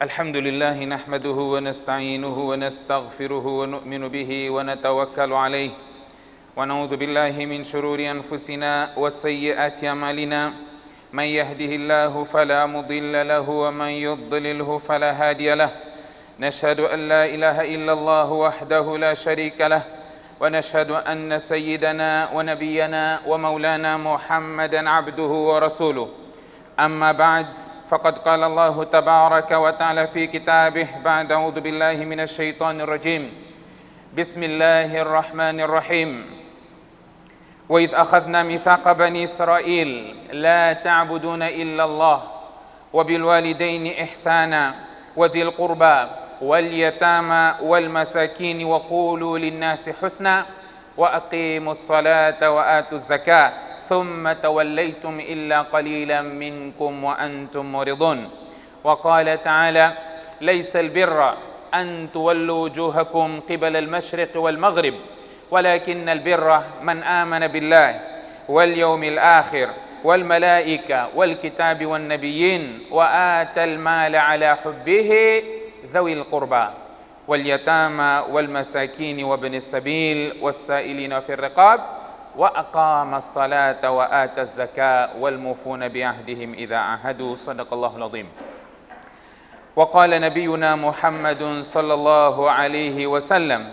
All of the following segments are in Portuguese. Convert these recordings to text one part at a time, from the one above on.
الحمد لله نحمده ونستعينه ونستغفره ونؤمن به ونتوكل عليه ونعوذ بالله من شرور أنفسنا وسيئات أعمالنا من يهده الله فلا مضل له ومن يضلله فلا هادي له نشهد أن لا إله إلا الله وحده لا شريك له ونشهد أن سيدنا ونبينا ومولانا محمدا عبده ورسوله أما بعد فقد قال الله تبارك وتعالى في كتابه بعد أعوذ بالله من الشيطان الرجيم بسم الله الرحمن الرحيم وإذ أخذنا ميثاق بني إسرائيل لا تعبدون إلا الله وبالوالدين إحسانا وذي القربى واليتامى والمساكين وقولوا للناس حسنا وأقيموا الصلاة وآتوا الزكاة ثم توليتم إلا قليلا منكم وأنتم معرضون وقال تعالى ليس البر أن تولوا وجوهكم قبل المشرق والمغرب ولكن البر من آمن بالله واليوم الآخر والملائكة والكتاب والنبيين وآتى المال على حبه ذوي القربى واليتامى والمساكين وابن السبيل والسائلين في الرقاب وأقام الصلاة وآتى الزكاة والموفون بعهدهم إذا عاهدوا صدق الله العظيم. وقال نبينا محمد صلى الله عليه وسلم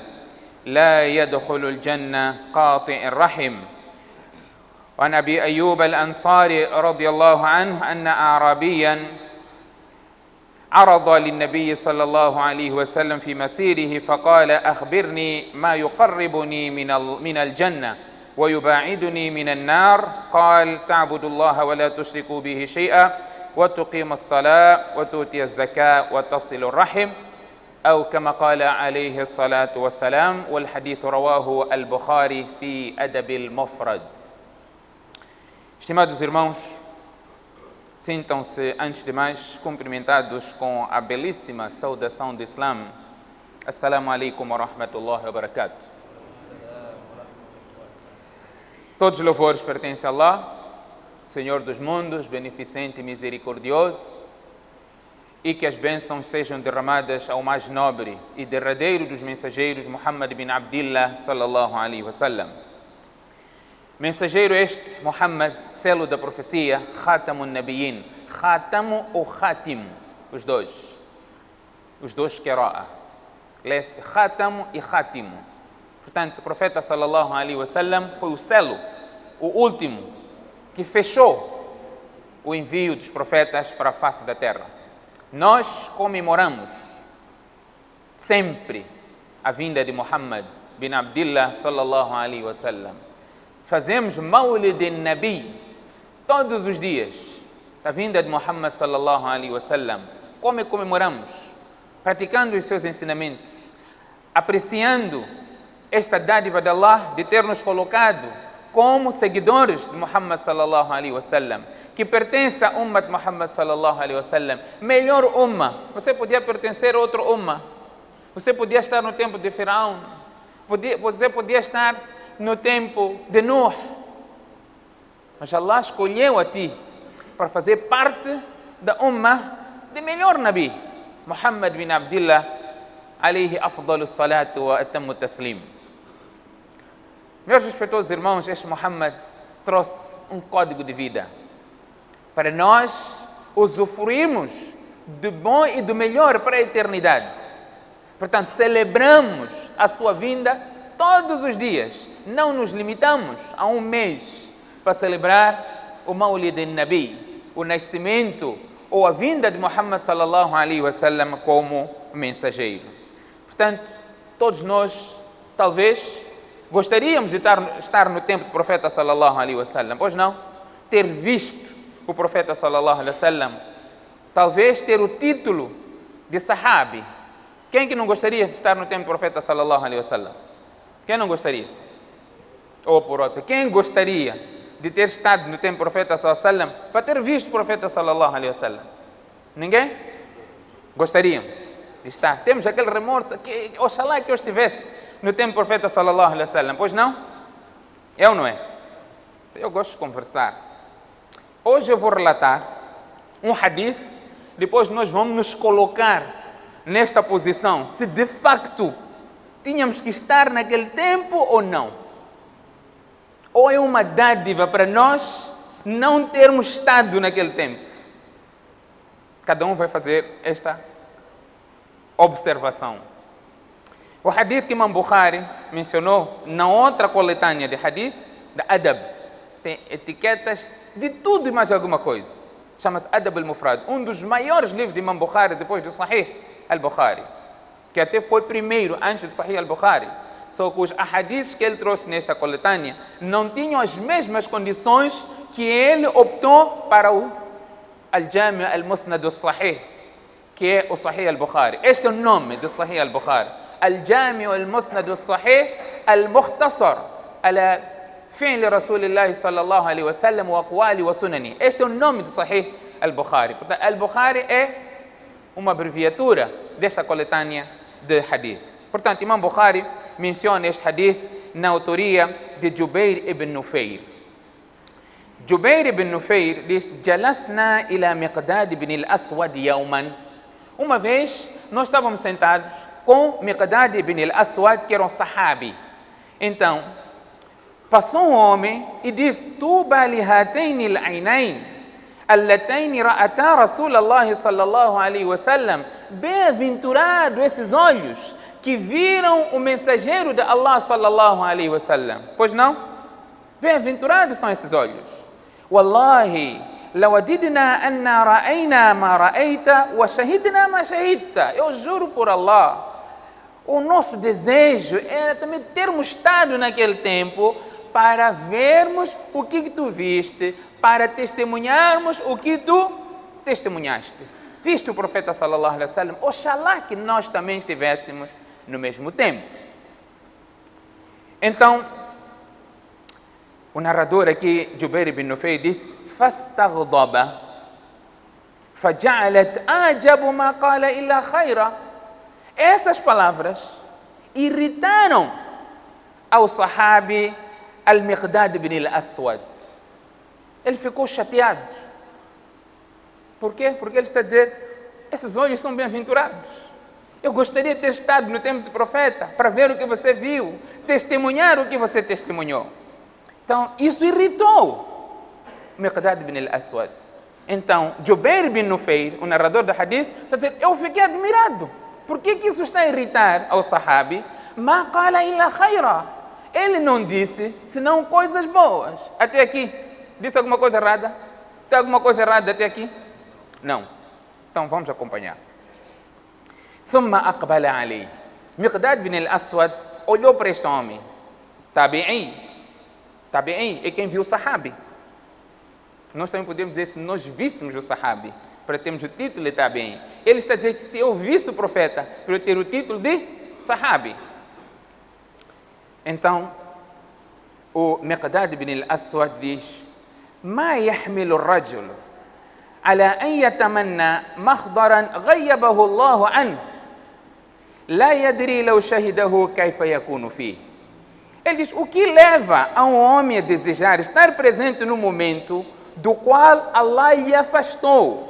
لا يدخل الجنة قاطع الرحم. وعن أبي أيوب الأنصاري رضي الله عنه أن أعرابيا عرض للنبي صلى الله عليه وسلم في مسيره فقال أخبرني ما يقربني من الجنة ويباعدني من النار. قال تعبد الله ولا تشركوا به شيئا وتقيم الصلاة وتؤتي الزكاة وتصل الرحم أو كما قال عليه الصلاة والسلام. والحديث رواه البخاري في أدب المفرد. Estimados irmãos, sintam-se antes de mais cumprimentados com a belíssima saudação do Islã. Assalamu alaikum wa rahmatullahi wa barakatuh. Todos os louvores pertencem a Allah, Senhor dos mundos, beneficente e misericordioso, e que as bênçãos sejam derramadas ao mais nobre e derradeiro dos mensageiros, Muhammad bin Abdillah, sallallahu alaihi wasallam. Mensageiro este, Muhammad, selo da profecia, Khatamun Nabiyin, Khatamu ou Khatim, os dois qira'a. Lê-se Khatamu e Khatimu. Portanto, o profeta sallallahu alaihi wasallam foi o selo, o último, que fechou o envio dos profetas para a face da terra. Nós comemoramos sempre a vinda de Muhammad bin Abdillah sallallahu alaihi wasallam. Fazemos Mawlid al-Nabi todos os dias, a vinda de Muhammad sallallahu alaihi wasallam. Como comemoramos? Praticando os seus ensinamentos, apreciando esta dádiva de Allah de ter nos colocado como seguidores de Muhammad sallallahu alaihi wasallam, que pertence a Ummah de Muhammad sallallahu alaihi wasallam, melhor Ummah. Você podia pertencer a outro Ummah, você podia estar no tempo de Firaun, você podia estar no tempo de Nuh, mas Allah escolheu a ti para fazer parte da Ummah de melhor Nabi, Muhammad bin Abdillah alayhi afdalu salatu wa atammu taslim. Meus respeitosos irmãos, este Muhammad trouxe um código de vida para nós usufruirmos do bom e do melhor para a eternidade. Portanto, celebramos a sua vinda todos os dias. Não nos limitamos a um mês para celebrar o Mawlid al-Nabi, o nascimento ou a vinda de Muhammad sallallahu alaihi wasallam como mensageiro. Portanto, todos nós, talvez, gostaríamos de estar no tempo do profeta sallallahu alaihi wasallam, pois não? Ter visto o profeta sallallahu alaihi wasallam, talvez ter o título de sahabi. Quem que não gostaria de estar no tempo do profeta sallallahu alaihi wasallam? Quem não gostaria? Ou por outro, quem gostaria de ter estado no tempo do profeta sallallahu alaihi wasallam para ter visto o profeta sallallahu alaihi wasallam? Ninguém? Gostaríamos de estar. Temos aquele remorso que, oxalá que eu estivesse no tempo do profeta sallallahu alaihi wasallam, pois não? É ou não é? Eu gosto de conversar. Hoje eu vou relatar um hadith depois nós vamos nos colocar nesta posição, se de facto tínhamos que estar naquele tempo ou não. Ou é uma dádiva para nós não termos estado naquele tempo. Cada um vai fazer esta observação. O hadith que Imam Bukhari mencionou na outra coletânea de hadith, da Adab, tem etiquetas de tudo e mais alguma coisa. Chama-se Adab al-Mufrad, um dos maiores livros de Imam Bukhari depois do Sahih al-Bukhari, que até foi primeiro antes do Sahih al-Bukhari. Só que os hadiths que ele trouxe nesta coletânea não tinham as mesmas condições que ele optou para o Al-Jami' al-Musnad al-Sahih, que é o Sahih al-Bukhari. Este é o nome do Sahih al-Bukhari. Al-Jami' al-Musnad al-Sahih al-Mukhtasar ala fi'l Rasulillah sallallahu alaihi wa sallam wa aqwali wa sunani. Este é o nome do Sahih al-Bukhari. Portanto, al-Bukhari é uma abreviatura desta coletânea de hadith. Portanto, Imam Bukhari menciona este hadith na autoria de Jubair ibn Nufayr. Jubair ibn Nufayr diz: Jalasna ila Miqdad ibn al-Aswad yawman. Uma vez nós estávamos sentados com Miqdad ibn al-Aswad, que era um sahabi. Então, passou um homem e diz: Tuba li hatayn al-aynayn allatayn ra'ata Rasulullah sallallahu alaihi wasallam. Bem-aventurado esses olhos que viram o mensageiro de Allah sallallahu alaihi wasallam. Pois não? Bem-aventurados são esses olhos. Wallahi, lawadidna anna ra'ayna ma ra'ayta wa shahidna ma shahidta. Eu juro por Allah, o nosso desejo era também termos estado naquele tempo para vermos o que tu viste, para testemunharmos o que tu testemunhaste. Viste o profeta sallallahu alaihi wasallam? Oxalá que nós também estivéssemos no mesmo tempo. Então, o narrador aqui, Jubair ibn Nufayr, diz: فاستغضب فجعلت أعجب ما قال إلا خيرا. Essas palavras irritaram ao sahabi Al-Miqdad ibn al-Aswad. Ele ficou chateado. Por quê? Porque ele está a dizer: esses olhos são bem-aventurados. Eu gostaria de ter estado no tempo do profeta para ver o que você viu, testemunhar o que você testemunhou. Então, isso irritou Miqdad ibn al-Aswad. Então, Jubair ibn Nufayr, o narrador do hadith, está a dizer: eu fiquei admirado. Por que isso está a irritar ao sahabi? Ma qala illa khayra. Ele não disse senão coisas boas. Até aqui, disse alguma coisa errada? Tem alguma coisa errada até aqui? Não. Então, vamos acompanhar. ثم أقبل عليه. Miqdad ibn al-Aswad olhou para este homem. Tabi'i é quem viu o sahabi. Nós também podemos dizer se nós víssemos o sahabi, para termos o título de Tabi'i. Ele está a dizer que se eu visse o profeta, para eu ter o título de sahabi. Então, o Miqdad ibn al-Aswad diz: ما يحمل الرجل على أن يتمنى مخضرا غيبه الله عنه لا يدري لو شهده كيف يكون فيه. Ele diz: o que leva a um homem a desejar estar presente no momento do qual Allah lhe afastou?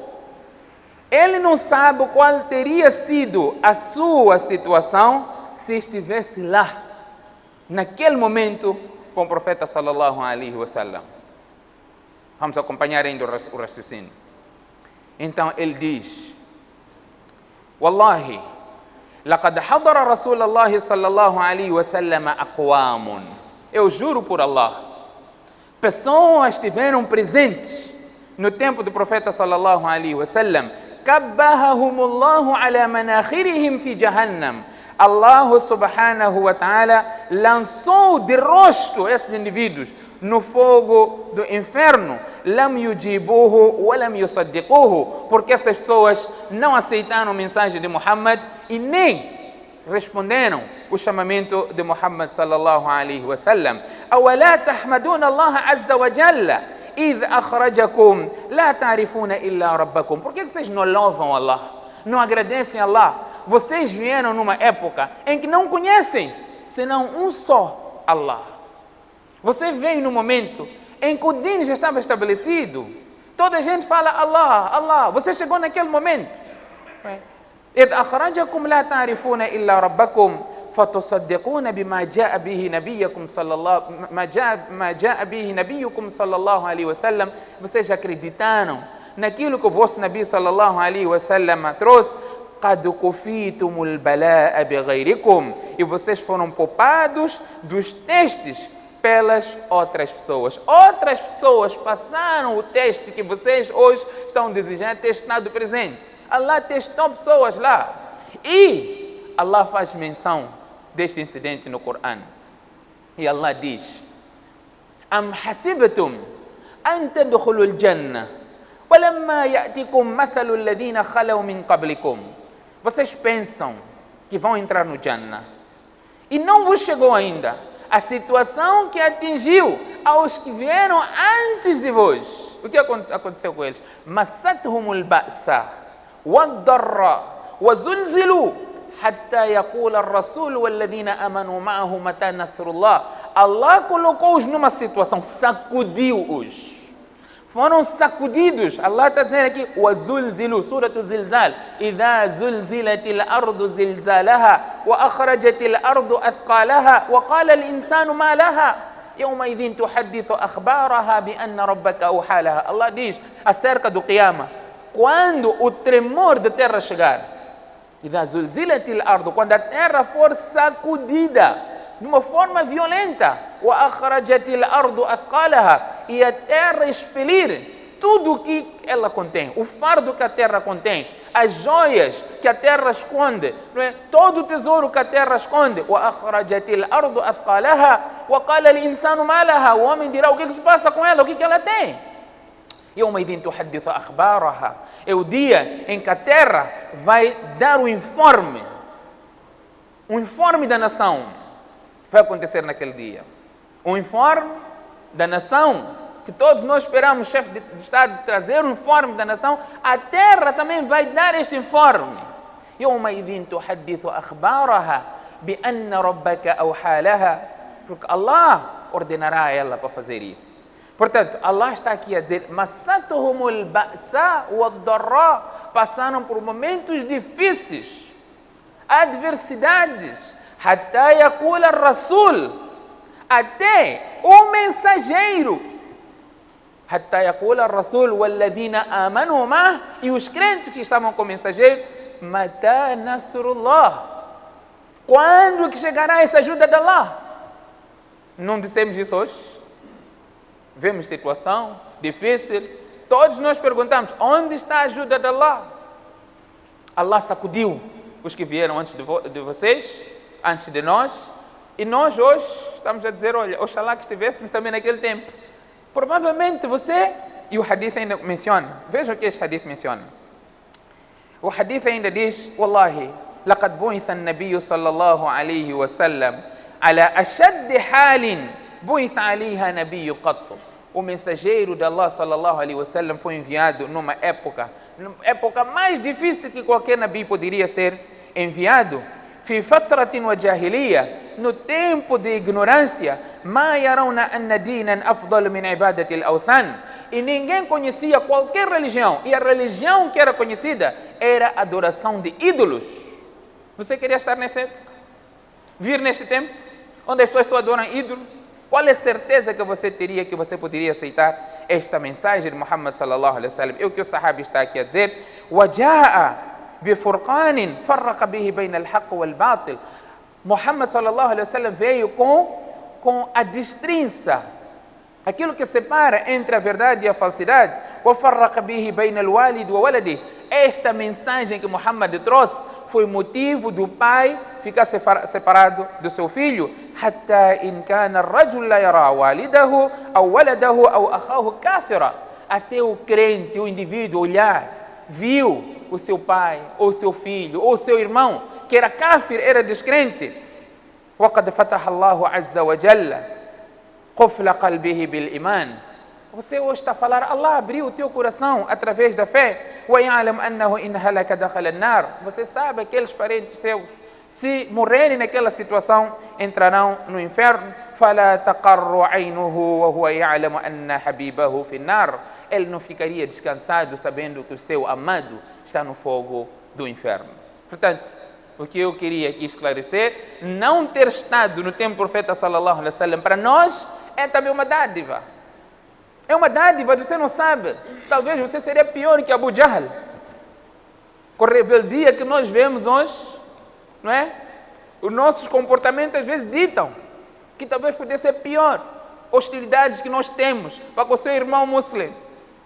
Ele não sabe qual teria sido a sua situação se estivesse lá, naquele momento, com o profeta sallallahu alaihi wasallam. Vamos acompanhar ainda o raciocínio. Então ele diz: Wallahi, laqad hadara Rasulullah sallallahu alaihi wasallam aqwamun. Eu juro por Allah, pessoas estiveram presentes no tempo do profeta sallallahu alaihi wasallam. Kabbahahumullahu ala manakhirihim fi jahannam. Allah subhanahu wa ta'ala lançou de rosto esses indivíduos no fogo do inferno. Lam yujibuhu wa lam yusaddiquhu, porque essas pessoas não aceitaram a mensagem de Muhammad e nem responderam o chamamento de Muhammad sallallahu alaihi wasallam. Awala tahmaduna Allah azza wa jalla idh akhrajakum la ta'rifuna illa rabbakum. Por que vocês não louvam Allah, não agradecem a Allah? Vocês vieram numa época em que não conhecem senão um só Allah. Você veio no momento em que o din já estava estabelecido. toda a gente fala Allah, Allah. Você chegou naquele momento. إذ أخرجكم لا تعرفون إلا ربكم فتصدقون بما جاء به نبيكم صلى الله ما جاء به نبيكم صلى الله عليه وسلم. Vocês acreditaram naquilo que o vosso Nabi sallallahu alaihi wasallam trouxe? قد كفيتم البلاء بغيركم. E vocês foram poupados dos testes pelas outras pessoas. Outras pessoas passaram o teste que vocês hoje estão desejando ter estado presente. Allah testou pessoas lá. E Allah faz menção deste incidente no Corão. E Allah diz: Am hasibtum an tadkhulul jannah walamma ya'tikum mathalu alladhina khalaw min qablikum. Vocês pensam que vão entrar no Jannah e não vos chegou ainda a situação que atingiu aos que vieram antes de vós. O que aconteceu com eles? Massathumul ba'sa wad-darra wa zulzilu hatta yaqula ar-rasul walladhina amanu ma'ahu mata nasrullah. Allah colocou-os numa situação, sacudiu-os. Foram sacudidos. Allah está dizendo aqui, وَزُلْزِلُوا سورة الزلزال إِذَا زُلْزِلَتِ الْأَرْضُ زِلْزَالَهَا وَأَخْرَجَتِ الْأَرْضُ أَثْقَالَهَا وَقَالَ الْإِنسَانُ مَا لَهَا يَوْمَئِذٍ تُحَدِّثُ أَخْبَارَهَا بِأَنَّ رَبَّكَ أَوْحَى لَهَا. Allah diz acerca do Qiyamah, quando o tremor da terra chegar, إِذَا زُلْزِلَتِ الْأَرْضُ, quando a terra for sacudida de uma forma violenta, وَأَخْرَجَتِ الْأَرْضُ أَثْقَالَهَا, e a terra expelir tudo o que ela contém, o fardo que a terra contém, as joias que a terra esconde, não é? Todo o tesouro que a terra esconde. وَأَخْرَجَتِ الْأَرْضُ أَثْقَالَهَا وَقَالَ الْإِنسَانُ مَا لَهَا. O homem dirá: o que se passa com ela? O que ela tem? يَوْمَئِذٍ تُحَدِّثُ أَخْبَارَهَا. É o dia em que a terra vai dar o informe da nação. Vai acontecer naquele dia. O informe da nação, que todos nós esperamos, o chefe de Estado trazer o informe da nação, a terra também vai dar este informe. يَوْمَئِذٍ تُحَدِّثُ أَخْبَارَهَا بِأَنَّ رَبَّكَ أَوْحَى لَهَا. Porque Allah ordenará a ela para fazer isso. Portanto, Allah está aqui a dizer: مَسَّتْهُمُ الْبَأْسَاءُ وَالضَّرَّاءُ. Passaram por momentos difíceis, adversidades. حَتَّى يَقُولَ الرَّسُولُ, até o mensageiro. حَتَّى يَقُولَ الرَّسُولُ وَالَّذِينَ آمَنُوا مَعَهُ, e os crentes que estavam com o mensageiro, مَتَى نَصْرُ اللَّهِ, quando que chegará essa ajuda de Allah? Não dissemos isso hoje? Vemos situação difícil, todos nós perguntamos: onde está a ajuda de Allah? Allah sacudiu os que vieram antes de vocês, antes de nós, e nós hoje estamos a dizer: olha, oxalá que estivéssemos também naquele tempo. Provavelmente você, e o hadith ainda menciona, veja o que este hadith menciona. O hadith ainda diz: Wallahi, laqad bu'itha an-nabiyyu sallallahu alayhi wa sallam ala ashaddi halin bu'itha alayha nabiyyu qattu. O mensageiro de Allah sallallahu alayhi wa sallam foi enviado numa época mais difícil que qualquer nabi poderia ser enviado. في فترة وجاهلية, no tempo de ignorância, ما يرون أن دينا أفضل من عبادة الأوثان. E ninguém conhecia qualquer religião, e a religião que era conhecida era a adoração de ídolos. Você queria estar nessa época? Vir neste tempo, onde as pessoas só adoram ídolos? Qual é a certeza que você teria que você poderia aceitar esta mensagem de Muhammad sallallahu alaihi wasallam? É o que o sahabi está aqui a dizer: وَجَاءَ بفرقان فرق به بين الحق والباطل. Muhammad sallallahu alaihi wasallam veio com a destrinça, aquilo que separa entre a verdade e a falsidade. وفرق به بين الوالد وولده. Esta mensagem que Muhammad trouxe foi motivo do pai ficar separado do seu filho. حتى إن كان الرجل لا يرى والده أو ولده أو أخاه كافرا. Até o crente, o indivíduo viu o seu pai, ou seu filho, ou seu irmão, que era kafir, era descrente. وَقَدْ فَتَحَ اللَّهُ عَزَّ وَجَلَّ قُفْلَ قَلْبِهِ بِالْإِيمَانِ. Você hoje está a falar: Allah abriu o teu coração através da fé. وَيَعْلَمْ أَنَّهُ إِنْ هَلَكَ دَخَلَ النَّارِ. Você sabe aqueles parentes seus Se morrerem naquela situação, entrarão no inferno. فَلَا تَقَرُّ عَيْنُهُ وَهُوَ يَعْلَمُ أَنَّ حَبِيبَهُ فِي النَّارِ. Ele não ficaria descansado sabendo que o seu amado está no fogo do inferno. Portanto, o que eu queria aqui esclarecer, não ter estado no tempo do profeta sallallahu alaihi wasallam, para nós é também uma dádiva. É uma dádiva, você não sabe. Talvez você seria pior que Abu Jahl. Com a rebeldia que nós vemos hoje, não é? Os nossos comportamentos às vezes ditam que talvez pudesse ser pior. Hostilidades que nós temos para com o seu irmão muçulmano.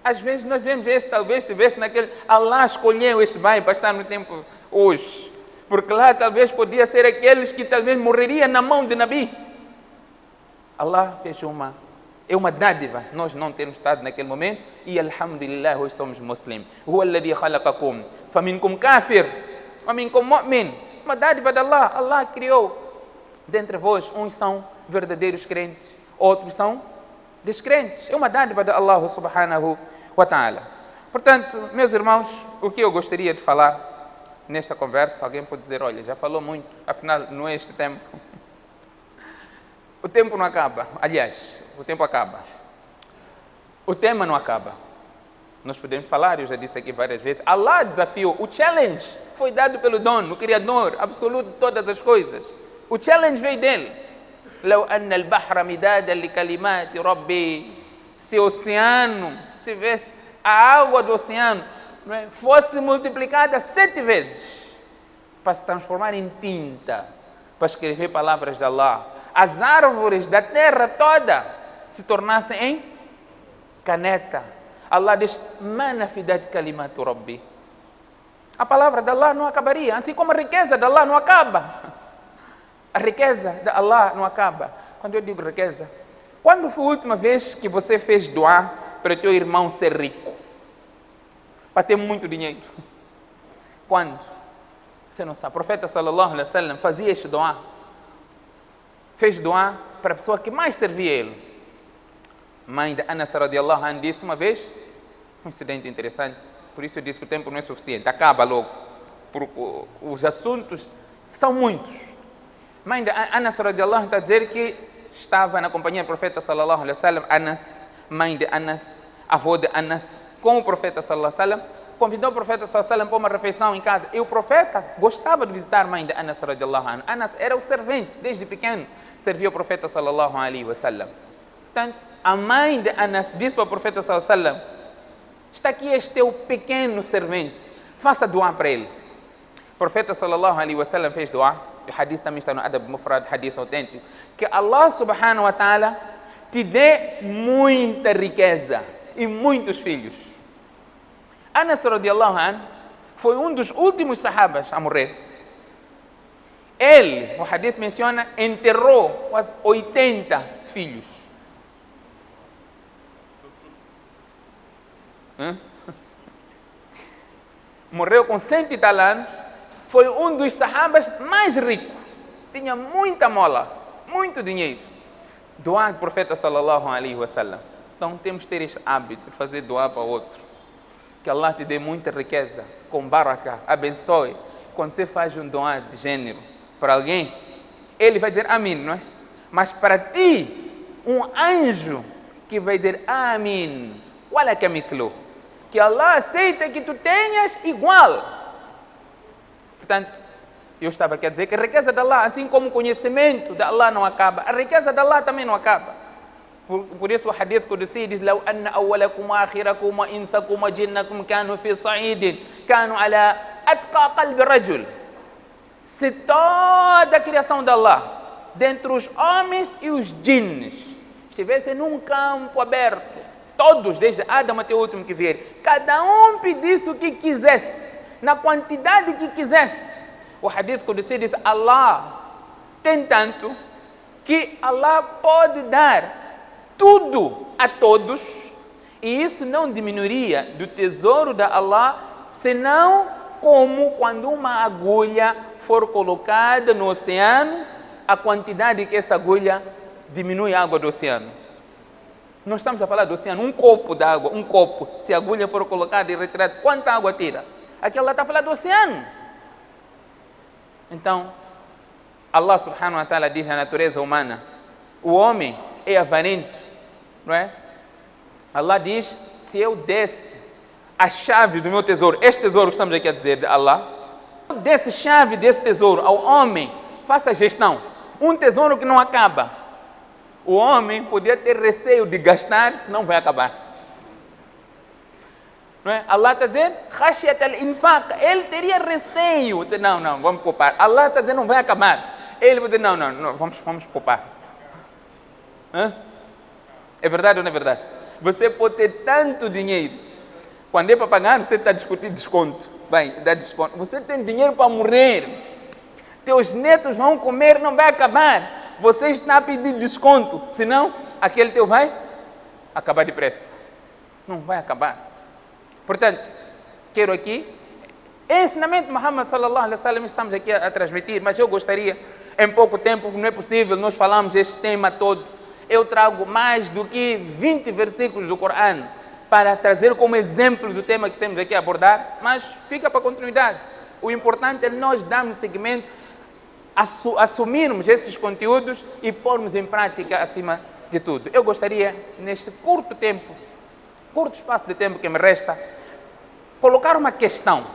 Às vezes nós vemos este, talvez estivesse naquele, Allah escolheu este bem para estar no tempo hoje. Porque lá talvez podia ser aqueles que talvez morreriam na mão de Nabi. Allah fez é uma dádiva nós não termos estado naquele momento, e alhamdulillah hoje somos muslims. Huwa alladhi khalaqakum faminkum kafir wa minkum mu'min. Uma dádiva de Allah. Allah criou dentre vós, uns são verdadeiros crentes, outros são descrentes. É uma dádiva de Allah subhanahu wa ta'ala. Portanto, meus irmãos, o que eu gostaria de falar nesta conversa, alguém pode dizer, olha, já falou muito, afinal não é este tempo. O tempo não acaba. Aliás, o tempo acaba. O tema não acaba. Nós podemos falar, eu já disse aqui várias vezes, Allah desafiou, o challenge foi dado pelo dono, o Criador absoluto de todas as coisas. O challenge veio dele. لو أن البحر مدادا لكلمات ربي. Se o oceano tivesse, a água do oceano fosse multiplicada 7 vezes para se transformar em tinta, para escrever palavras de Allah, as árvores da terra toda se tornassem em caneta. Allah diz, ما نفدت كلمات ربي. A palavra de Allah não acabaria, assim como a riqueza de Allah não acaba. A riqueza de Allah não acaba. Quando eu digo riqueza, quando foi a última vez que você fez doar para o teu irmão ser rico? Para ter muito dinheiro? Quando? Você não sabe. O profeta sallallahu alaihi wasallam fazia este doar. Fez doar para a pessoa que mais servia a ele. Mãe de Anas radiallahu anhu disse uma vez, um incidente interessante, por isso eu disse que o tempo não é suficiente, acaba logo, porque os assuntos são muitos. Mãe de Anas radiallahu anhu está a dizer que estava na companhia do profeta sallallahu alaihi wasallam, Anas, mãe de Anas, avô de Anas, com o profeta sallallahu alaihi wasallam, convidou o profeta sallallahu alaihi wasallam para uma refeição em casa, e o profeta gostava de visitar a mãe de Anas radiallahu anhu. Anas era o servente, desde pequeno, servia o profeta sallallahu alaihi wasallam. Portanto, a mãe de Anas disse para o profeta sallallahu alaihi wasallam, está aqui este teu pequeno servente, faça doar para ele. O profeta sallallahu alaihi wasallam fez doar. O hadith também está no Adab Mufrad, hadith autêntico, que Allah subhanahu wa ta'ala te dê muita riqueza e muitos filhos. Anas radiallahu anhu foi um dos últimos sahabas a morrer. Ele, o hadith menciona, enterrou quase 80 filhos. Morreu com 100 e tal anos. Foi um dos sahabas mais ricos. Tinha muita mola, muito dinheiro. Doar do profeta sallallahu alaihi wasallam. Então temos que ter este hábito de fazer doar para outro. Que Allah te dê muita riqueza, com baraka, abençoe. Quando você faz um doar de gênero para alguém, ele vai dizer amém, não é? Mas para ti, um anjo que vai dizer amém, walaka mithlu, que Allah aceita que tu tenhas igual. Portanto, eu estava aqui a dizer que a riqueza de Allah, assim como o conhecimento de Allah não acaba, a riqueza de Allah também não acaba. Por isso o hadith Qudsi diz, لو أن أولكم وآخركم وإنسكم وجنكم كانوا في صعيد كانوا على أتقى قلب رجل. Se toda a criação de Allah, dentre os homens e os jinns, estivessem num campo aberto, todos, desde Adão até o último que vier, cada um pedisse o que quisesse, na quantidade que quisesse. O hadith Qudsi diz, Allah tem tanto que Allah pode dar tudo a todos, e isso não diminuiria do tesouro da Allah, senão como quando uma agulha for colocada no oceano, a quantidade que essa agulha diminui a água do oceano. Nós estamos a falar do oceano, um copo d'água, um copo, se a agulha for colocada e retirada, quanta água tira? Aqui ela está a falar do oceano. Então, Allah subhanahu wa ta'ala diz na natureza humana, o homem é avarento, não é? Allah diz, se eu desse a chave do meu tesouro, este tesouro que estamos aqui a dizer de Allah, eu desse chave desse tesouro ao homem, faça a gestão, um tesouro que não acaba, o homem podia ter receio de gastar, senão vai acabar. Não é? Allah está dizendo, khashiyat al-infaq, ele teria receio, dizer, não, vamos poupar. Allah está dizendo, não vai acabar. Ele vai dizer, não, vamos poupar. Hã? É verdade ou não é verdade? Você pode ter tanto dinheiro, quando é para pagar, você está discutindo desconto. Vai, dá desconto. Você tem dinheiro para morrer, teus netos vão comer, não vai acabar. Você está a pedir desconto, senão aquele teu vai acabar depressa. Não vai acabar. Portanto, quero aqui, ensinamento de Muhammad sallallahu alaihi wasallam, estamos aqui a transmitir, mas eu gostaria, em pouco tempo, não é possível, nós falamos este tema todo, eu trago mais do que 20 versículos do Corão para trazer como exemplo do tema que estamos aqui a abordar, mas fica para a continuidade. O importante é nós darmos seguimento, assumirmos esses conteúdos e pormos em prática acima de tudo. Eu gostaria, neste curto espaço de tempo que me resta, colocar uma questão.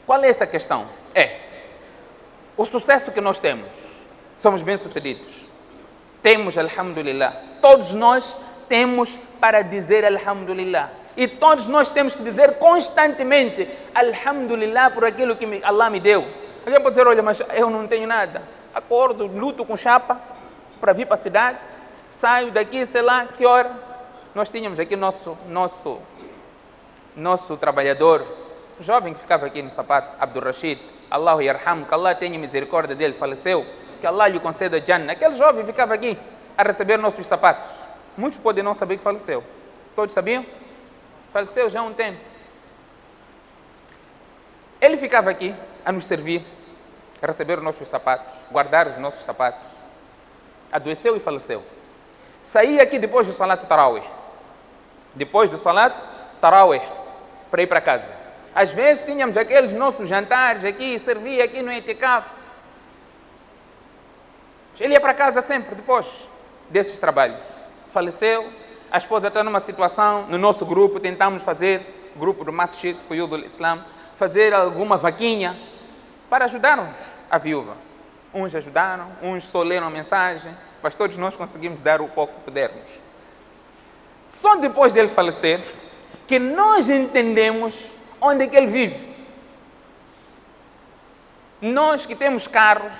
Qual é essa questão? O sucesso que nós temos. Somos bem-sucedidos. Temos, alhamdulillah. Todos nós temos para dizer alhamdulillah. E todos nós temos que dizer constantemente alhamdulillah por aquilo que Allah me deu. Alguém pode dizer, olha, mas eu não tenho nada. Acordo, luto com chapa para vir para a cidade, saio daqui, sei lá, que hora. Nós tínhamos aqui nosso trabalhador, jovem que ficava aqui no sapato, Abdul Rashid, Allahu yarham, que Allah tenha misericórdia dele, faleceu, que Allah lhe conceda Jannah. Aquele jovem ficava aqui a receber nossos sapatos. Muitos podem não saber que faleceu. Todos sabiam? Faleceu já há um tempo. Ele ficava aqui a nos servir, a receber os nossos sapatos, guardar os nossos sapatos. Adoeceu e faleceu. Saí aqui depois do Salat Tarawih. Depois do Salat Tarawih, para ir para casa. Às vezes tínhamos aqueles nossos jantares aqui, servia aqui no Etikaf. Ele ia para casa sempre depois desses trabalhos. Faleceu, a esposa está numa situação, no nosso grupo, tentamos fazer, grupo do Masjid Fuyudul Islam, fazer alguma vaquinha para ajudarmos a viúva. Uns ajudaram, uns só leram a mensagem, mas todos nós conseguimos dar o pouco que pudermos. Só depois dele falecer, que nós entendemos onde é que ele vive. Nós que temos carros,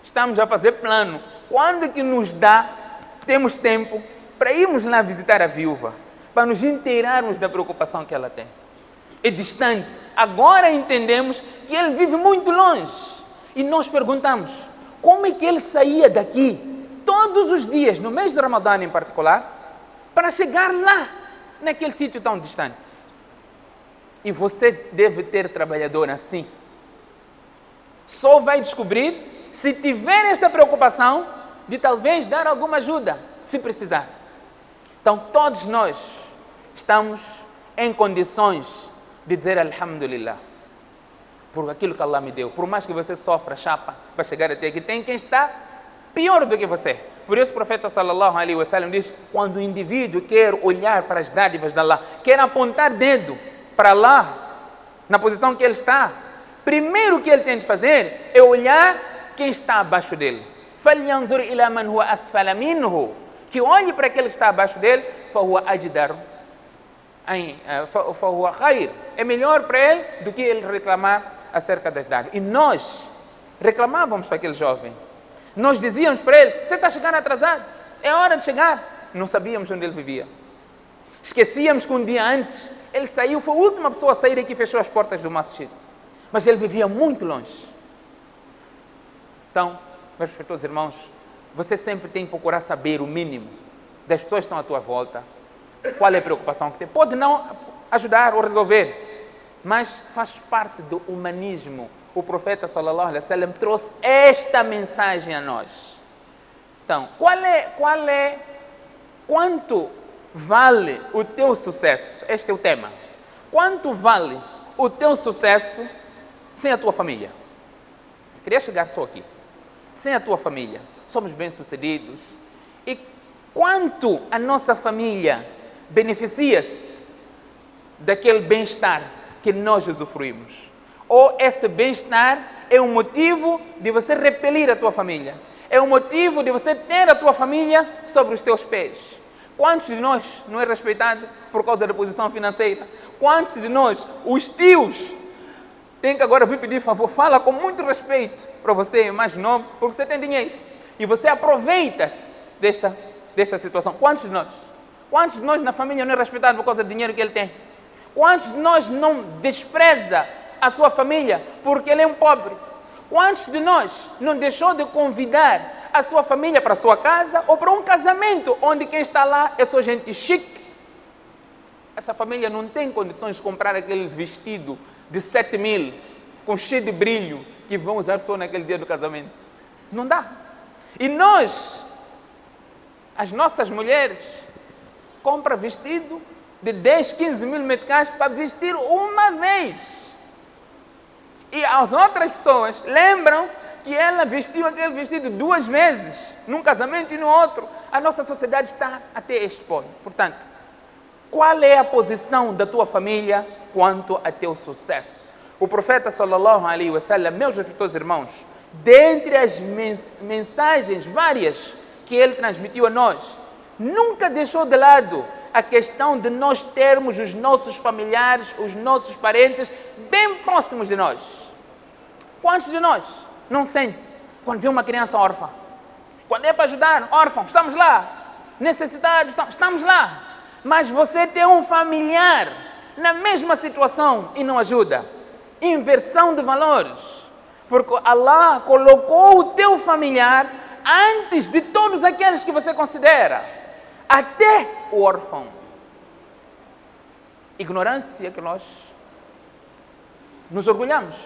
estamos a fazer plano. Quando é que nos dá, temos tempo para irmos lá visitar a viúva, para nos inteirarmos da preocupação que ela tem. É distante. Agora entendemos que ele vive muito longe. E nós perguntamos, como é que ele saía daqui todos os dias, no mês de Ramadã em particular, para chegar lá, naquele sítio tão distante? E você deve ter trabalhador assim. Só vai descobrir se tiver esta preocupação de talvez dar alguma ajuda, se precisar. Então, todos nós estamos em condições de dizer alhamdulillah por aquilo que Allah me deu. Por mais que você sofra chapa para chegar até aqui, tem quem está pior do que você. Por isso o profeta sallallahu alaihi wasallam diz, quando o indivíduo quer olhar para as dádivas de Allah, quer apontar dedo para Allah, na posição que ele está, primeiro que ele tem de fazer é olhar quem está abaixo dele. فَلْيَنْظُرْ إِلَى مَنْ هُوَ أَسْفَلَ مِنْهُ, que olhe para aquele que está abaixo dele, فَهُوَ أَجْدَرُ فَهُوَ خَيْرٌ, é melhor para ele do que ele reclamar acerca das dádivas. E nós reclamávamos para aquele jovem. Nós dizíamos para ele, você está chegando atrasado, é hora de chegar. Não sabíamos onde ele vivia. Esquecíamos que um dia antes ele saiu, foi a última pessoa a sair aqui e fechou as portas do masjid. Mas ele vivia muito longe. Então, meus respeitos irmãos, você sempre tem que procurar saber o mínimo das pessoas que estão à tua volta, qual é a preocupação que tem. Pode não ajudar ou resolver, mas faz parte do humanismo. O profeta sallallahu alaihi wasallam trouxe esta mensagem a nós. Então, quanto vale o teu sucesso? Este é o tema. Quanto vale o teu sucesso sem a tua família? Queria chegar só aqui. Sem a tua família, somos bem-sucedidos. E quanto a nossa família beneficia-se daquele bem-estar que nós usufruímos? Ou esse bem-estar é um motivo de você repelir a tua família? É um motivo de você ter a tua família sobre os teus pés? Quantos de nós não é respeitado por causa da posição financeira? Quantos de nós, os tios, têm que agora vir pedir favor? Fala com muito respeito para você, mais novo, porque você tem dinheiro. E você aproveita-se desta situação. Quantos de nós? Quantos de nós na família não é respeitado por causa do dinheiro que ele tem? Quantos de nós não despreza a sua família porque ele é um pobre? Quantos de nós não deixou de convidar a sua família para a sua casa ou para um casamento onde quem está lá é só gente chique? Essa família não tem condições de comprar aquele vestido de 7.000 com cheio de brilho que vão usar só naquele dia do casamento. Não dá. E nós, as nossas mulheres, compram vestido de 10, 15 mil meticais para vestir uma vez. E as outras pessoas lembram que ela vestiu aquele vestido 2 vezes, num casamento e no outro. A nossa sociedade está até este ponto. Portanto, qual é a posição da tua família quanto a teu sucesso? O profeta sallallahu alaihi wasallam, meus respeitos irmãos, dentre as mensagens várias que ele transmitiu a nós, nunca deixou de lado a questão de nós termos os nossos familiares, os nossos parentes bem próximos de nós. Quantos de nós não sente quando vê uma criança órfã? Quando é para ajudar, órfão, estamos lá. Necessitados, estamos lá. Mas você tem um familiar na mesma situação e não ajuda. Inversão de valores. Porque Allah colocou o teu familiar antes de todos aqueles que você considera. Até o órfão. Ignorância que nós nos orgulhamos.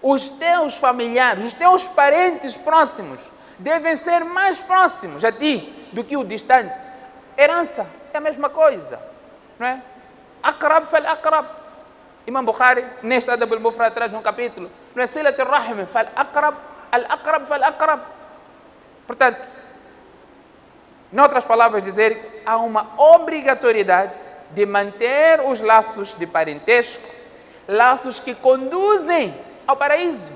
Os teus familiares, os teus parentes próximos devem ser mais próximos a ti do que o distante. Herança é a mesma coisa, não é? Aqrab fal aqrab. Imam Bukhari, neste Adab al-Mufrad, traz um capítulo, não é? Silat al-Rahim fal aqrab, al-aqrab fal aqrab. Portanto, em outras palavras, dizer, há uma obrigatoriedade de manter os laços de parentesco, laços que conduzem ao paraíso.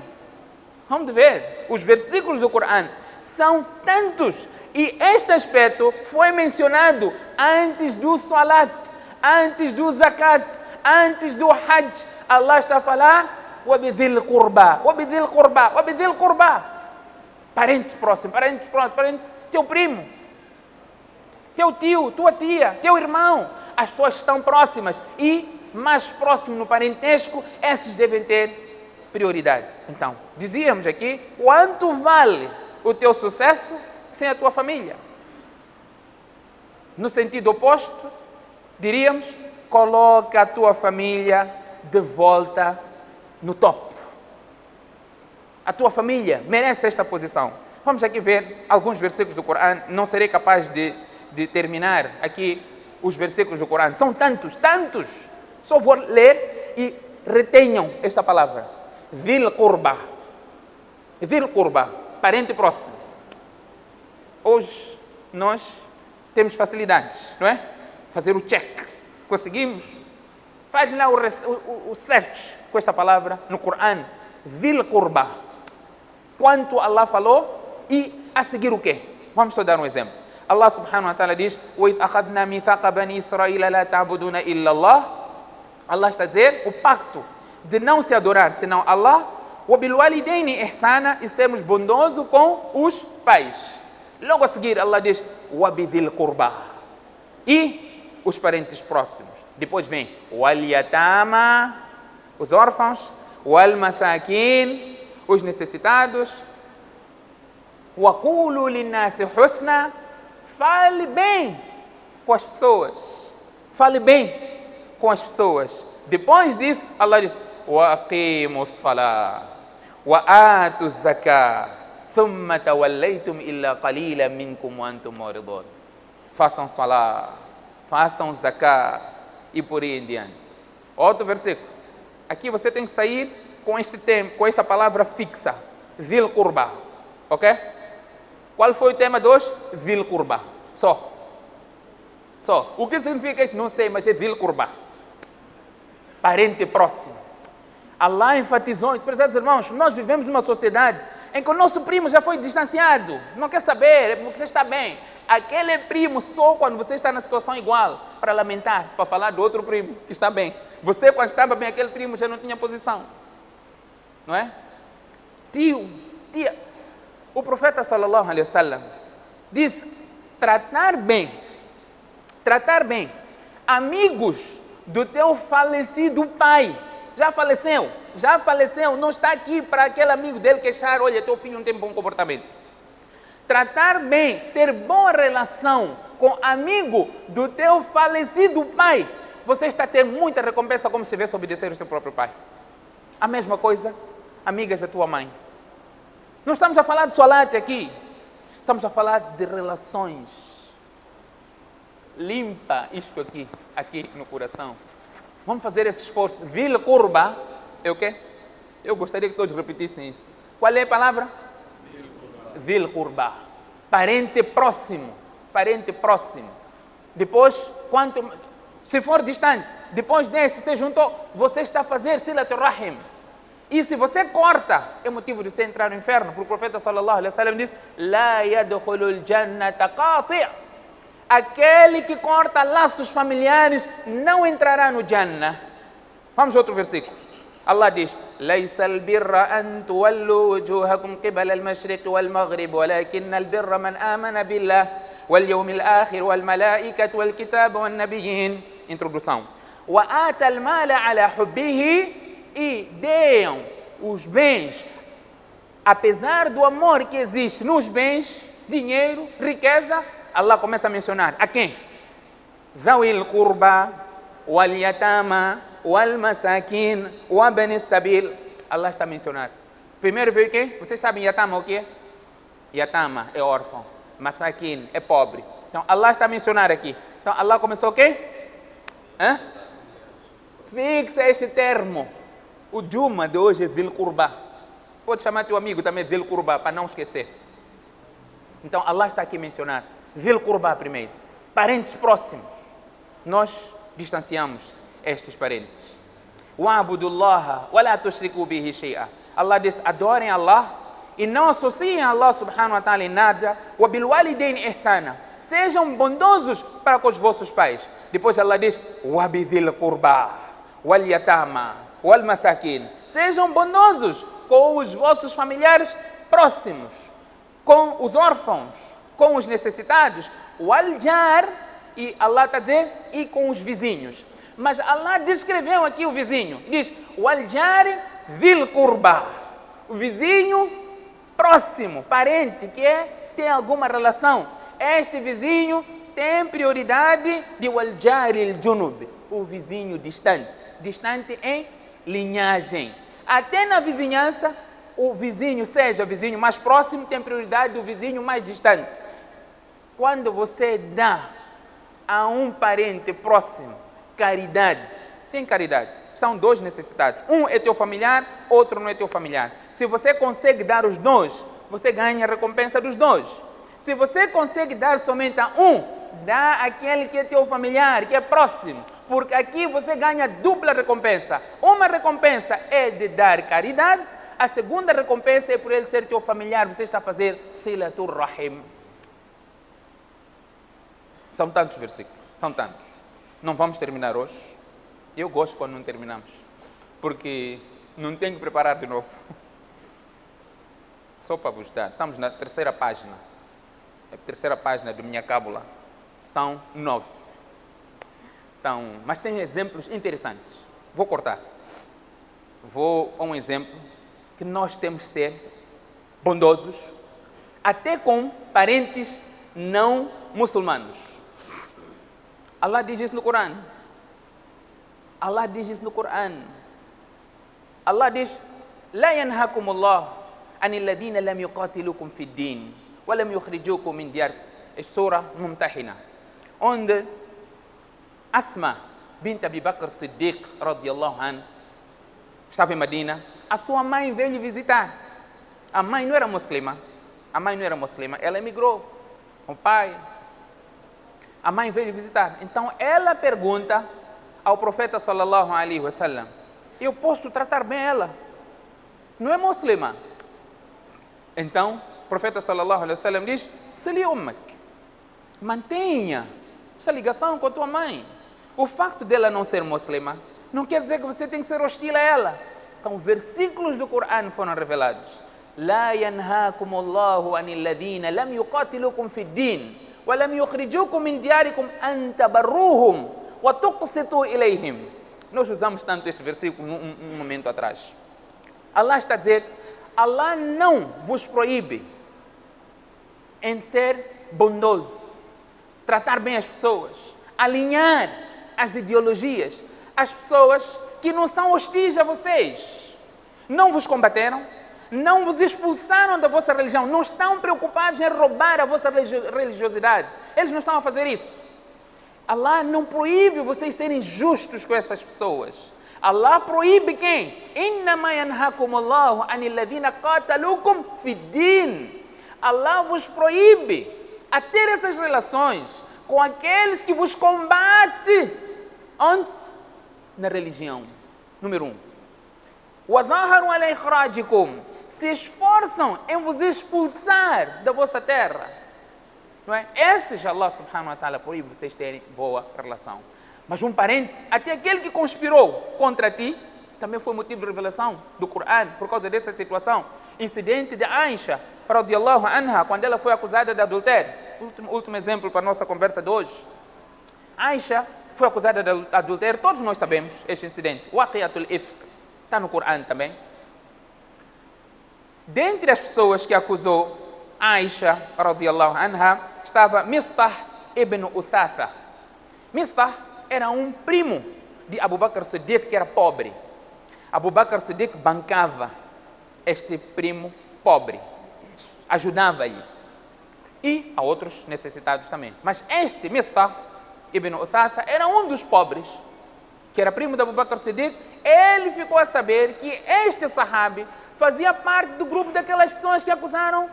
Vamos ver, os versículos do Corão são tantos e este aspecto foi mencionado antes do salat, antes do zakat, antes do hajj. Allah está a falar wabidhil qurba, wabidhil qurba, wabidhil qurba. Parente próximo, teu primo, teu tio, tua tia, teu irmão. As pessoas estão próximas e mais próximo no parentesco, esses devem ter prioridade. Então, dizíamos aqui, quanto vale o teu sucesso sem a tua família? No sentido oposto, diríamos, coloca a tua família de volta no topo. A tua família merece esta posição. Vamos aqui ver alguns versículos do Corão. Não serei capaz de terminar aqui os versículos do Corão. São tantos. Só vou ler e retenham esta palavra. Dhil qurba, parente próximo. Hoje nós temos facilidades, não é? Fazer o check. Conseguimos? Faz lá o search com esta palavra no Corão. Dhil qurba. Quanto Allah falou e a seguir o quê? Vamos só dar um exemplo. Allah subhanahu wa ta'ala diz: وَإِذْ أَخَذْنَا مِيثَاقَ بَنِي إِسْرَائِيلَ لَا تَعْبُدُونَ إِلَّا اللَّهِ. Allah está a dizer o pacto de não se adorar senão Allah, وَبِالْوَالِدَيْنِ إِحْسَانًا, e sermos bondosos com os pais. Logo a seguir Allah diz وَبِذِلْ قُرْبَى, e os parentes próximos. Depois vem وَالْيَتَامَى, os órfãos, وَالْمَسَاكِينَ, os necessitados, وَقُولُوا لِلنَّاسِ حُسْنًا, fale bem com as pessoas. Fale bem com as pessoas. Depois disso, Allah diz وَأَقِيمُوا الصَّلَاةَ وَآتُوا الزَّكَاةَ ثُمَّ تَوَلَّيْتُمْ إِلَّا قَلِيلًا مِنْكُمْ وَأَنْتُمْ مُعْرِضُونَ. Façam salah, façam zakat e por aí em diante. Outro versículo. Aqui você tem que sair com este tema, com esta palavra fixa, Dhil Qurba, ok? Qual foi o tema de hoje? Dhil Qurba, só. O que significa isso? Não sei, mas é Dhil Qurba, parente próximo. Allah enfatizou, prezados irmãos, nós vivemos numa sociedade em que o nosso primo já foi distanciado, não quer saber, porque você está bem. Aquele primo só quando você está na situação igual, para lamentar, para falar do outro primo que está bem. Você, quando estava bem, aquele primo já não tinha posição. Não é? Tio, tia. O profeta sallallahu alaihi wasallam disse: tratar bem amigos do teu falecido pai. Já faleceu, não está aqui para aquele amigo dele queixar: olha, teu filho não tem bom comportamento. Tratar bem, ter boa relação com amigo do teu falecido pai, você está a ter muita recompensa como se tivesse obedecer o seu próprio pai. A mesma coisa, amigas da tua mãe. Não estamos a falar de salate aqui, estamos a falar de relações. Limpa isto aqui no coração. Vamos fazer esse esforço. Dhil Qurba é o quê? Eu gostaria que todos repetissem isso. Qual é a palavra? Dhil Qurba. Parente próximo. Depois, se for distante, depois desse, você juntou, você está a fazer Silatul Rahim. E se você corta, é motivo de você entrar no inferno. Porque o profeta sallallahu alaihi wasallam diz: La yadkhulul jannata qati'. Aquele que corta laços familiares não entrará no Jannah. Vamos a outro versículo. Allah diz: ليس البر أن تولوا وجوهكم قبل المشرق والمغرب ولكن البر من آمن بالله واليوم الآخر والملائكة والكتاب والنبيين. Introdução. وآتى المال على حبه. E deem os bens, apesar do amor que existe nos bens, dinheiro, riqueza. Allah começa a mencionar a quem? Dhawil Qurba, wal Yatama, wal Masakin, wa Bani Sabil. Allah está a mencionar. Primeiro veio quem? Vocês sabem Yatama o que é? Yatama é órfão, Masakin é pobre. Então Allah está a mencionar aqui. Então Allah começou o quê? Fixa este termo. O Juma de hoje é Dhil Qurba. Pode chamar teu amigo também Dhil Qurba, para não esquecer. Então Allah está aqui a mencionar Dhil Qurba primeiro. Parentes próximos. Nós distanciamos estes parentes. Wa'budullaha wa la tushriku bihi shay'a. Allah diz: adorem Allah e não associem a Allah subhanahu wa ta'ala em nada. Wa bil walidain ihsana. Sejam bondosos para com os vossos pais. Depois Allah diz: wa bidhil qurba wal yatama wal masakin. Sejam bondosos com os vossos familiares próximos, com os órfãos, com os necessitados. Wal jar, e Allah está a dizer, e com os vizinhos. Mas Allah descreveu aqui o vizinho. Diz: wal jar dhil qurba. O vizinho próximo, parente, que tem alguma relação. Este vizinho tem prioridade de wal jaril junub, o vizinho distante em linhagem. Até na vizinhança, o vizinho, seja o vizinho mais próximo, tem prioridade do vizinho mais distante. Quando você dá a um parente próximo caridade, tem caridade, são dois necessitados. Um é teu familiar, outro não é teu familiar. Se você consegue dar os dois, você ganha a recompensa dos dois. Se você consegue dar somente a um, dá aquele que é teu familiar, que é próximo. Porque aqui você ganha dupla recompensa. Uma recompensa é de dar caridade, a segunda recompensa é por ele ser teu familiar, você está a fazer Silatul Rahim. São tantos versículos, são tantos. Não vamos terminar hoje. Eu gosto quando não terminamos, porque não tenho que preparar de novo. Só para vos dar, estamos na terceira página. A terceira página da minha cábula. São 9. Então, mas tem exemplos interessantes. Vou cortar. Vou a um exemplo que nós temos que ser bondosos, até com parentes não muçulmanos. Allah diz isso no Corão. Allah diz: La yanhakumullah anil ladhina lam yuqatilukum fid din wa lam yukhrijukum min diyarikum. Surah Mumtahina, onde Asma bint Abi Bakr Siddiq radiyallahu anhu estava em Medina. a sua mãe veio lhe visitar. A mãe não era muçulmana. A mãe não era muçulmana, ela emigrou. O pai. A mãe veio lhe visitar. Então ela pergunta ao profeta sallallahu alaihi wasallam: eu posso tratar bem ela? Não é muçulmana. Então o profeta sallallahu alaihi wasallam diz: sili ummak. Mantenha essa ligação com a tua mãe. O facto dela não ser muçulmana não quer dizer que você tem que ser hostil a ela. Então, versículos do Corão foram revelados. لا ينهاكم الله عن الذين لم يقاتلوكم في الدين ولم يخرجوكم من دياركم أن تبروهم وتقسطوا إليهم. Nós usamos tanto este versículo um momento atrás. Allah está a dizer: Allah não vos proíbe em ser bondoso, tratar bem as pessoas, alinhar as ideologias, as pessoas que não são hostis a vocês, não vos combateram, não vos expulsaram da vossa religião, não estão preocupados em roubar a vossa religiosidade. Eles não estão a fazer isso. Allah não proíbe vocês serem justos com essas pessoas. Allah proíbe quem? Innama yanhakumullahu anil ladhina qatalukum fid-din. Allah vos proíbe a ter essas relações com aqueles que vos combatem. Onde? Na religião. Número 1. وَظَاهَرُوا عَلَى إِخْرَاجِكُمْ. Se esforçam em vos expulsar da vossa terra. Não é? Esses Allah subhanahu wa ta'ala proíbe vocês terem boa relação. Mas um parente, até aquele que conspirou contra ti, também foi motivo de revelação do Corão por causa dessa situação. Incidente de Aisha, radiyallahu anha, quando ela foi acusada de adultério. Último exemplo para a nossa conversa de hoje. Aisha foi acusada de adultério, todos nós sabemos este incidente. Waqiatul Ifk, está no Corão também. Dentre as pessoas que acusou Aisha, radiyallahu anha, estava Mistah ibn Uthatha. Mistah era um primo de Abu Bakr Siddiq, que era pobre. Abu Bakr Siddiq bancava este primo pobre, ajudava-lhe. E a outros necessitados também. Mas este Mistah ibn Uthatha era um dos pobres, que era primo de Abu Bakr Siddiq. Ele ficou a saber que este sahabi fazia parte do grupo daquelas pessoas que acusaram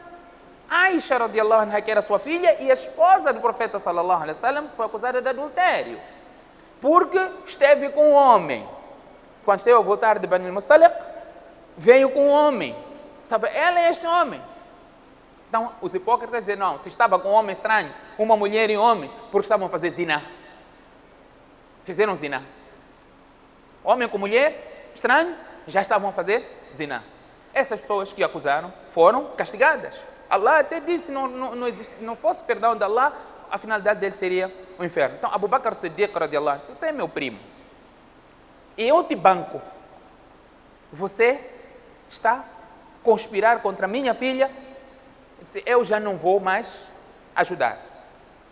Aisha, radiyallahu anha, que era sua filha, e a esposa do profeta sallallahu alaihi wasallam, foi acusada de adultério, porque esteve com um homem. Quando esteve a voltar de Bani Mustaliq, veio com um homem. Ela é este homem. Então, os hipócritas dizem: não, se estava com um homem estranho, uma mulher e um homem, porque estavam a fazer zina. Fizeram zina. Homem com mulher, estranho, já estavam a fazer zina. Essas pessoas que acusaram foram castigadas. Allah até disse: não fosse perdão de Allah, a finalidade dele seria o inferno. Então, Abu Bakr Siddiq, radiyallahu anhu, você é meu primo, e eu te banco. Você está a conspirar contra minha filha. Eu já não vou mais ajudar.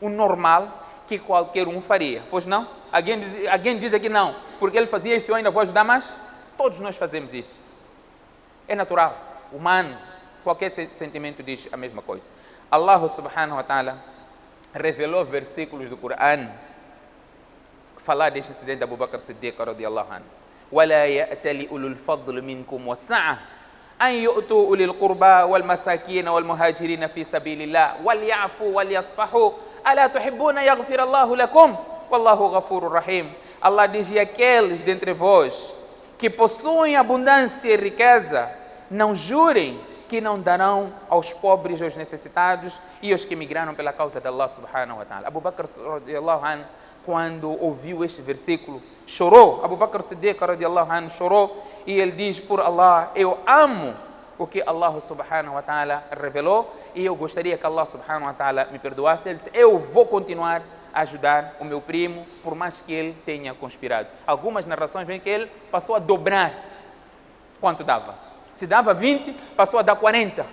O normal que qualquer um faria. Pois não? Alguém diz aqui não, porque ele fazia isso, eu ainda vou ajudar mais? Todos nós fazemos isso. É natural, humano. Qualquer sentimento diz a mesma coisa. Allah subhanahu wa ta'ala revelou versículos do Corão que falam deste incidente de Abu Bakr Siddiq, radiyallahu anhu. وَلَا يَأْتَلِ أُولُو الْفَضْلِ مِنْكُمْ وَالسَّعَةِ أَنْ يُؤْتُوا أُولِي الْقُرْبَى وَالْمَسَاكِينَ وَالْمُهَاجِرِينَ فِي سَبِيلِ اللَّهِ وَلْيَعْفُوا وَلْيَصْفَحُوا أَلَا تُحِبُّونَ يَغْفِرَ اللَّهُ لَكُمْ وَاللَّهُ غَفُورٌ رَحِيمٌ. Allah diz: e aqueles dentre vós que possuem abundância e riqueza, não jurem que não darão aos pobres, aos necessitados e aos que migraram pela causa de Allah subhanahu wa ta'ala. Abu Bakr radiyallahu anhu, quando ouviu este versículo, chorou. Abu Bakr Siddiq radiyallahu anhu chorou e ele diz: por Allah, eu amo o que Allah subhanahu wa ta'ala revelou e eu gostaria que Allah subhanahu wa ta'ala me perdoasse. Ele disse: eu vou continuar a ajudar o meu primo, por mais que ele tenha conspirado. Algumas narrações veem que ele passou a dobrar quanto dava. Se dava 20, passou a dar 40.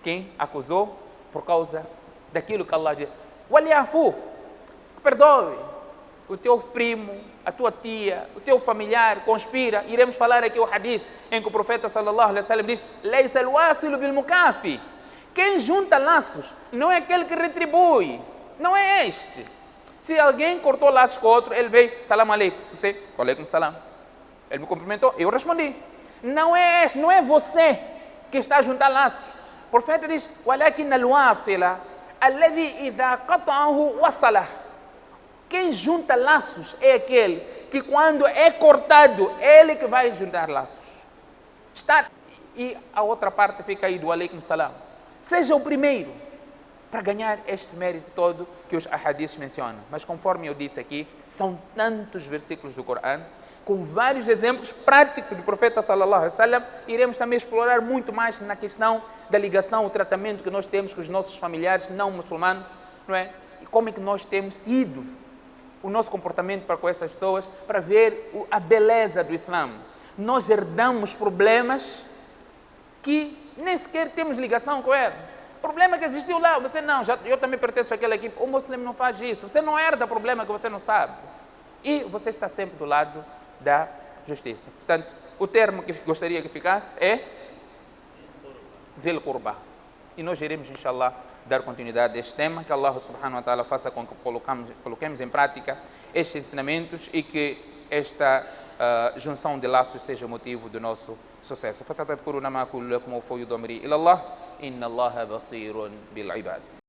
Quem acusou por causa daquilo que Allah diz: Waliafu, perdoe. O teu primo, a tua tia, o teu familiar conspira. Iremos falar aqui o hadith em que o profeta sallallahu alaihi wasallam diz: Laysa al-wasilu bil mukafi. Quem junta laços não é aquele que retribui. Não é este. Se alguém cortou laços com outro, ele veio: Salam aleikum. Você: Aleikum salam. Ele me cumprimentou, eu respondi. Não é você que está a juntar laços. O profeta diz: "Walakin al-wasila alladhi idha qata'ahu wasala." Quem junta laços é aquele que quando é cortado, ele que vai juntar laços. E a outra parte fica aí do alaikum salam. Seja o primeiro para ganhar este mérito todo que os ahadiths mencionam. Mas conforme eu disse aqui, são tantos versículos do Corão, com vários exemplos práticos do profeta sallallahu alaihi wasallam, iremos também explorar muito mais na questão da ligação, o tratamento que nós temos com os nossos familiares não muçulmanos, não é? E como é que nós temos sido o nosso comportamento para com essas pessoas, para ver a beleza do Islã. Nós herdamos problemas que nem sequer temos ligação com eles. O problema que existiu lá, você não, eu também pertenço àquela equipe. O muçulmano não faz isso. Você não herda problema que você não sabe. E você está sempre do lado da justiça. Portanto, o termo que gostaria que ficasse é Dhil Qurba. E nós iremos, inshallah, dar continuidade a este tema, que Allah subhanahu wa ta'ala faça com que coloquemos em prática estes ensinamentos e que esta junção de laços seja motivo do nosso sucesso. فَتَذَكُّرُونَ مَا أَقُولُ لَكُمْ وَأُفَوِّضُ أَمْرِي إِلَى اللَّهِ إِنَّ اللَّهَ بَصِيرٌ بِالْعِبَادِ.